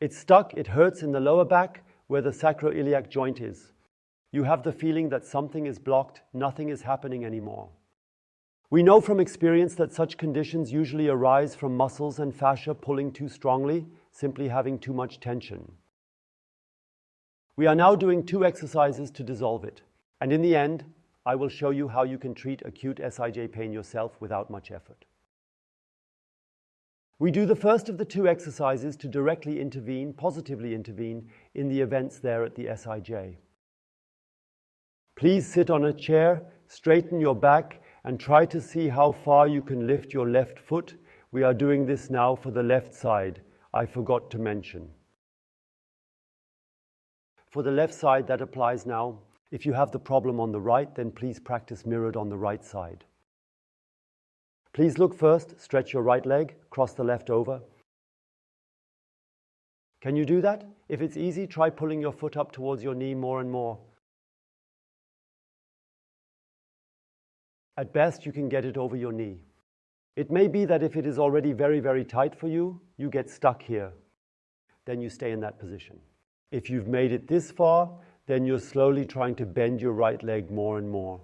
It's stuck, it hurts in the lower back where the sacroiliac joint is. You have the feeling that something is blocked, nothing is happening anymore. We know from experience that such conditions usually arise from muscles and fascia pulling too strongly, simply having too much tension. We are now doing 2 exercises to dissolve it, and in the end, I will show you how you can treat acute SIJ pain yourself without much effort. We do the first of the 2 exercises to directly intervene, positively intervene, in the events there at the SIJ. Please sit on a chair, straighten your back, and try to see how far you can lift your left foot. We are doing this now for the left side. I forgot to mention. For the left side, that applies now. If you have the problem on the right, then please practice mirrored on the right side. Please look first, stretch your right leg, cross the left over. Can you do that? If it's easy, try pulling your foot up towards your knee more and more. At best, you can get it over your knee. It may be that if it is already very, very tight for you, you get stuck here. Then you stay in that position. If you've made it this far, then you're slowly trying to bend your right leg more and more.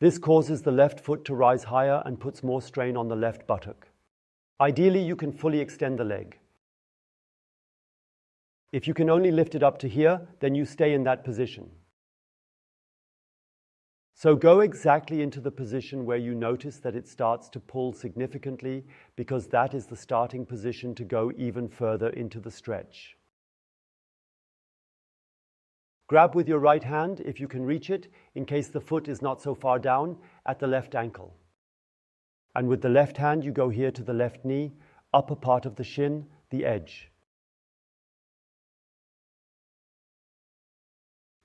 This causes the left foot to rise higher and puts more strain on the left buttock. Ideally, you can fully extend the leg. If you can only lift it up to here, then you stay in that position. So go exactly into the position where you notice that it starts to pull significantly, because that is the starting position to go even further into the stretch. Grab with your right hand, if you can reach it, in case the foot is not so far down, at the left ankle. And with the left hand, you go here to the left knee, upper part of the shin, the edge.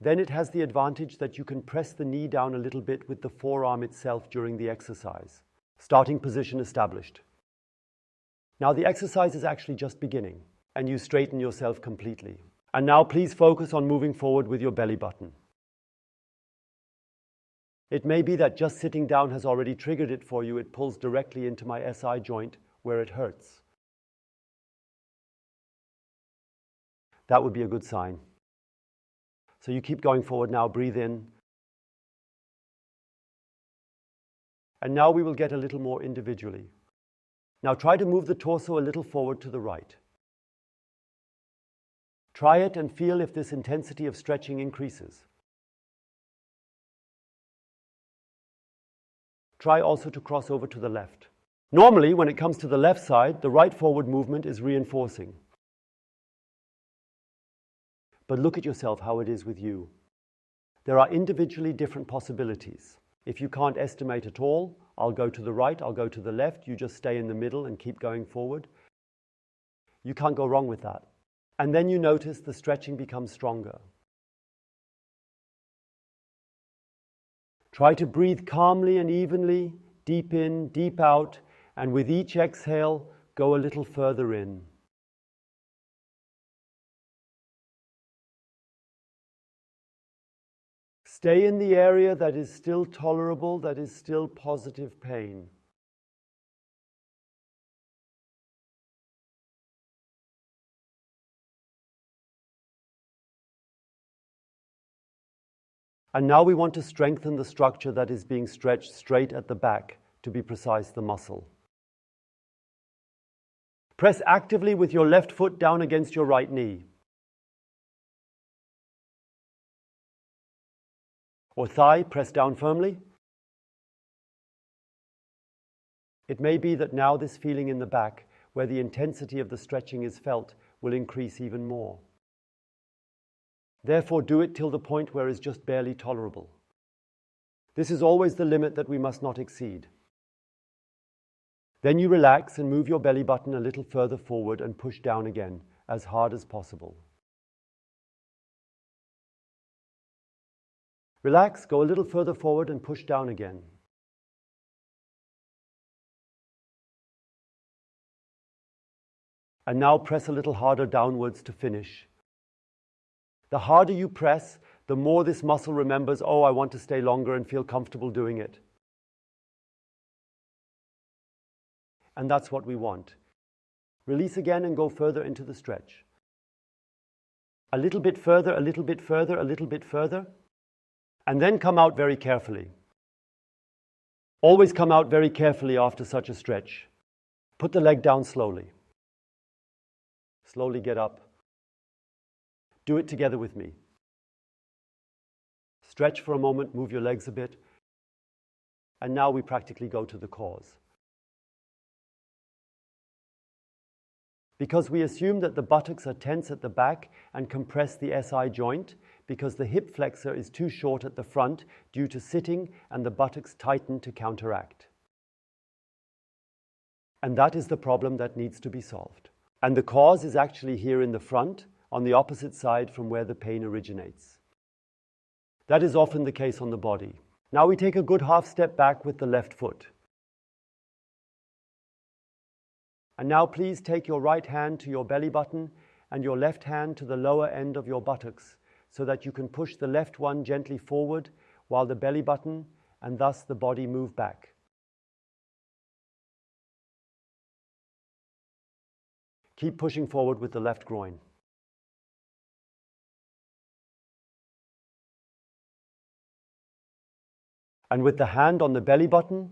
Then it has the advantage that you can press the knee down a little bit with the forearm itself during the exercise. Starting position established. Now the exercise is actually just beginning, and you straighten yourself completely. And now please focus on moving forward with your belly button. It may be that just sitting down has already triggered it for you. It pulls directly into my SI joint where it hurts. That would be a good sign. So you keep going forward now, breathe in. And now we will get a little more individually. Now try to move the torso a little forward to the right. Try it and feel if this intensity of stretching increases. Try also to cross over to the left. Normally, when it comes to the left side, the right forward movement is reinforcing. But look at yourself how it is with you. There are individually different possibilities. If you can't estimate at all, I'll go to the right, I'll go to the left, you just stay in the middle and keep going forward. You can't go wrong with that. And then you notice the stretching becomes stronger. Try to breathe calmly and evenly, deep in, deep out, and with each exhale, go a little further in. Stay in the area that is still tolerable, that is still positive pain. And now we want to strengthen the structure that is being stretched straight at the back, to be precise, the muscle. Press actively with your left foot down against your right knee. Or thigh, press down firmly. It may be that now this feeling in the back, where the intensity of the stretching is felt, will increase even more. Therefore, do it till the point where it's just barely tolerable. This is always the limit that we must not exceed. Then you relax and move your belly button a little further forward and push down again, as hard as possible. Relax, go a little further forward and push down again. And now press a little harder downwards to finish. The harder you press, the more this muscle remembers, oh, I want to stay longer and feel comfortable doing it. And that's what we want. Release again and go further into the stretch. A little bit further, a little bit further, a little bit further. And then come out very carefully. Always come out very carefully after such a stretch. Put the leg down slowly. Slowly get up. Do it together with me. Stretch for a moment, move your legs a bit. And now we practically go to the cause. Because we assume that the buttocks are tense at the back and compress the SI joint, because the hip flexor is too short at the front due to sitting and the buttocks tighten to counteract. And that is the problem that needs to be solved. And the cause is actually here in the front, on the opposite side from where the pain originates. That is often the case on the body. Now we take a good half step back with the left foot. And now please take your right hand to your belly button and your left hand to the lower end of your buttocks so that you can push the left one gently forward while the belly button and thus the body move back. Keep pushing forward with the left groin. And with the hand on the belly button,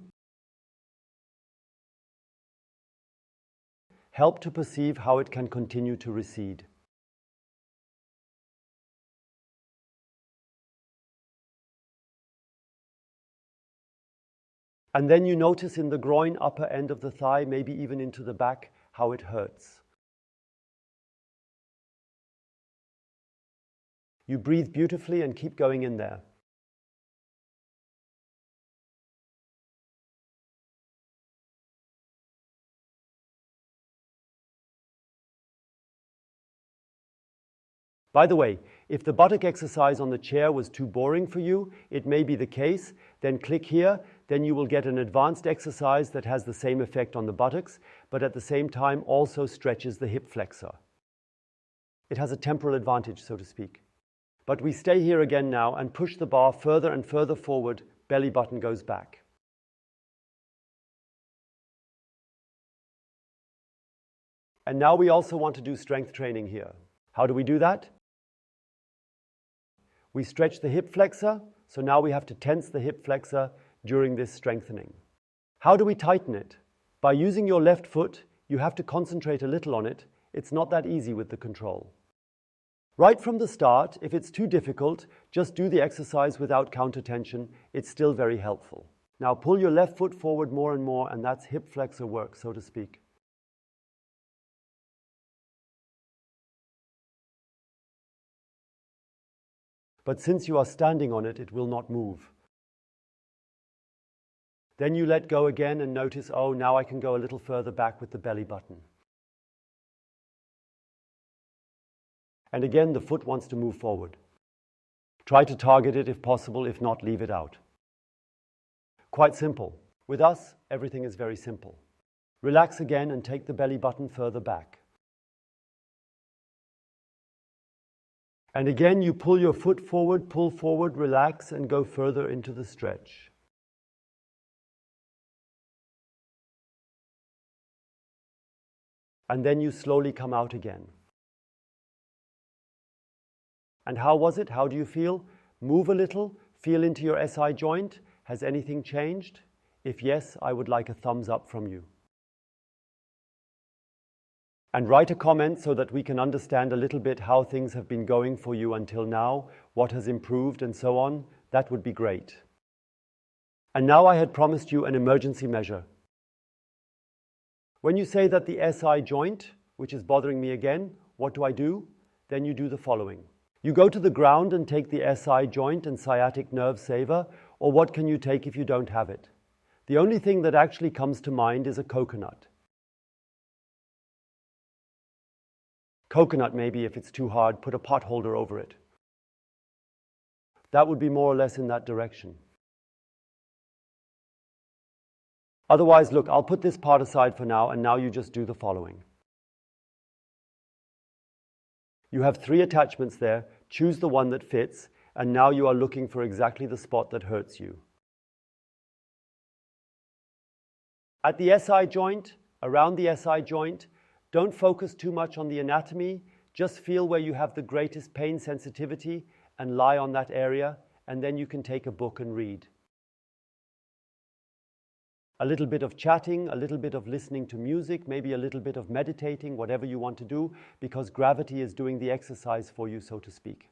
help to perceive how it can continue to recede. And then you notice in the groin, upper end of the thigh, maybe even into the back, how it hurts. You breathe beautifully and keep going in there. By the way, if the buttock exercise on the chair was too boring for you, it may be the case, then click here, then you will get an advanced exercise that has the same effect on the buttocks, but at the same time also stretches the hip flexor. It has a temporal advantage, so to speak. But we stay here again now and push the bar further and further forward, belly button goes back. And now we also want to do strength training here. How do we do that? We stretch the hip flexor, so now we have to tense the hip flexor during this strengthening. How do we tighten it? By using your left foot, you have to concentrate a little on it. It's not that easy with the control. Right from the start, if it's too difficult, just do the exercise without counter tension. It's still very helpful. Now pull your left foot forward more and more, and that's hip flexor work, so to speak. But since you are standing on it, it will not move. Then you let go again and notice, oh, now I can go a little further back with the belly button. And again, the foot wants to move forward. Try to target it if possible, if not, leave it out. Quite simple. With us, everything is very simple. Relax again and take the belly button further back. And again, you pull your foot forward, pull forward, relax, and go further into the stretch. And then you slowly come out again. And how was it? How do you feel? Move a little, feel into your SI joint. Has anything changed? If yes, I would like a thumbs up from you. And write a comment so that we can understand a little bit how things have been going for you until now, what has improved and so on. That would be great. And now I had promised you an emergency measure. When you say that the SI joint, which is bothering me again, what do? Then you do the following. You go to the ground and take the SI joint and sciatic nerve saver, or what can you take if you don't have it? The only thing that actually comes to mind is a coconut. Coconut maybe, if it's too hard, put a pot holder over it. That would be more or less in that direction. Otherwise, look, I'll put this part aside for now, and now you just do the following. You have 3 attachments there, choose the one that fits, and now you are looking for exactly the spot that hurts you. At the SI joint, around the SI joint, Don't focus too much on the anatomy, just feel where you have the greatest pain sensitivity and lie on that area, and then you can take a book and read. A little bit of chatting, a little bit of listening to music, maybe a little bit of meditating, whatever you want to do, because gravity is doing the exercise for you, so to speak.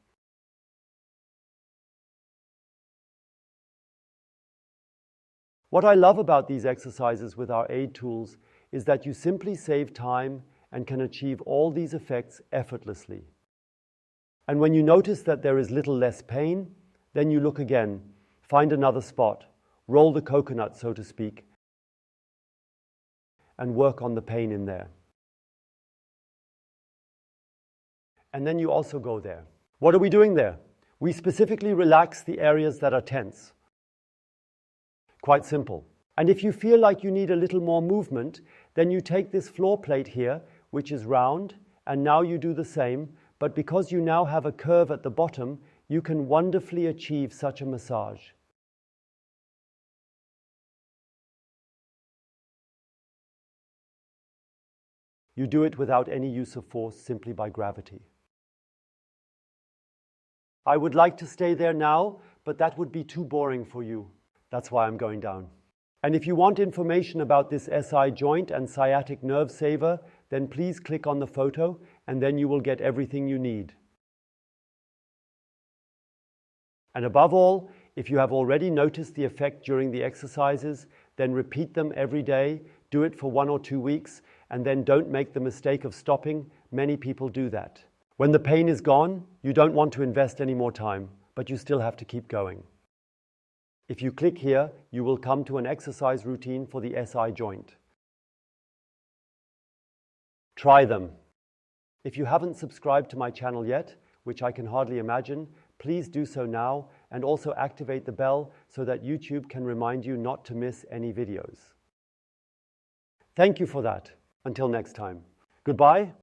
What I love about these exercises with our aid tools is that you simply save time and can achieve all these effects effortlessly. And when you notice that there is little less pain, then you look again, find another spot, roll the coconut, so to speak, and work on the pain in there. And then you also go there. What are we doing there? We specifically relax the areas that are tense. Quite simple. And if you feel like you need a little more movement, then you take this floor plate here, which is round, and now you do the same, but because you now have a curve at the bottom, you can wonderfully achieve such a massage. You do it without any use of force, simply by gravity. I would like to stay there now, but that would be too boring for you. That's why I'm going down. And if you want information about this SI joint and sciatic nerve saver, then please click on the photo, and then you will get everything you need. And above all, if you have already noticed the effect during the exercises, then repeat them every day, do it for 1 or 2 weeks, and then don't make the mistake of stopping. Many people do that. When the pain is gone, you don't want to invest any more time, but you still have to keep going. If you click here, you will come to an exercise routine for the SI joint. Try them. If you haven't subscribed to my channel yet, which I can hardly imagine, please do so now, and also activate the bell so that YouTube can remind you not to miss any videos. Thank you for that. Until next time. Goodbye.